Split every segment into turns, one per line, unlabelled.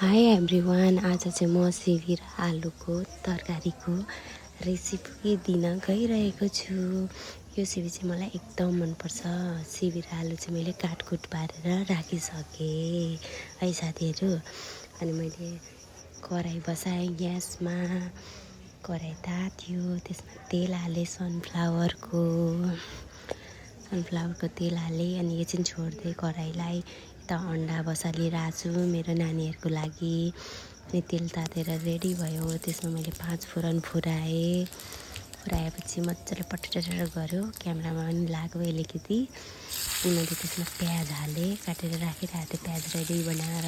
High everyone, आज चाहिँ म सिमी र आलुको तरकारीको रेसिपी दिन गइरहेको छु। यो सिमी चाहिँ मलाई एकदम मनपर्छ। सिमी र आलु चाहिँ मैले काटकुट पारेर राखिसकेँ है साथीहरू। अनि मैले कराई बसाएँ ग्यासमा, कराई तात्यो, त्यसमा तेल हालेँ सनफ्लावरको तेल हालेँ। अनि एकछिन छोड्दै कराईलाई यता अन्डा बसालिरहेको छु मेरो नानीहरूको लागि। अनि तेल तातेर रेडी भयो, त्यसमा मैले 5 फोरन फुराएपछि मजाले पटटर गऱ्यो। क्यामेरामा पनि लाग्यो अलिकति। अनि मैले त्यसमा प्याज हालेँ, काटेर राखिरहेको थिएँ प्याज रेडी बनाएर।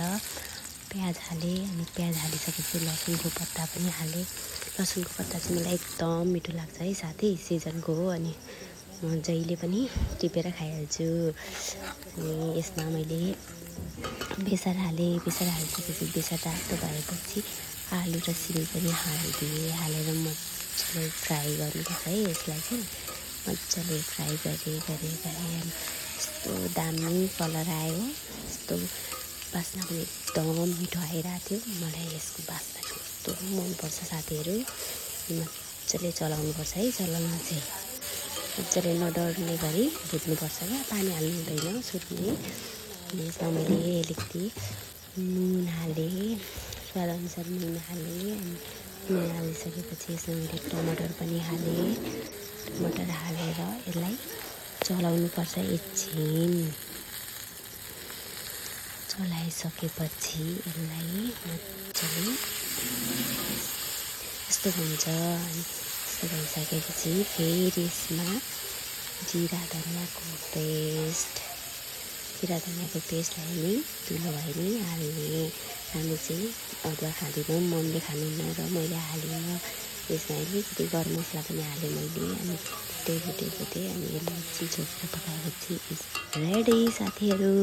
प्याज हालेँ, अनि प्याज हालिसकेपछि लसुनको पत्ता पनि हालेँ। लसुनको पत्ता चाहिँ मलाई एकदम मिठो लाग्छ है साथी, सिजनको हो। अनि म जहिले पनि टिपेर खाइहाल्छु। अनि यसमा मैले बेसार हालेँ, बेसार हालिसकेपछि बेसार तातो भएपछि आलु र सिमी पनि हालिदिएँ। हालेर मजाले फ्राई गर्नुपर्छ है यसलाई चाहिँ। मजाले फ्राई गरेँ अनि यस्तो दामी कलर आयो। यस्तो बास्ना पनि एकदम मिठो आइरहेको थियो। मलाई यसको बास्ना चाहिँ कस्तो मनपर्छ साथीहरू। मजाले चलाउनुपर्छ है, चलाउन चाहिँ मजाले नडर्ने गरी भुट्नुपर्छ क्या, पानी हाल्नु हुँदैन सुरुमै। अनि यसमा मैले अलिकति नुन हालेँ, स्वादअनुसार नुन हालेँ। अनि नुन हालिसकेपछि यसमा मैले टमाटर पनि हालेँ। टमाटर हालेर यसलाई चलाउनुपर्छ एकछिन। चलाइसकेपछि यसलाई मजाले यस्तो हुन्छ। अनि यस्तो भइसकेपछि फेरि यसमा जिरा धनियाँको पेस्टलाई नि धुलो भयो नि हाल्ने। हामी चाहिँ अदुवा खाँदैनौँ, मम्मीले खानुहुन्न र मैले हालिनँ। यसमा अलिकति गरम मसला पनि हालेँ मैले। अनि भुटेँ अनि यसलाई एकछिन छोपेर पकाएपछि रेडी साथीहरू।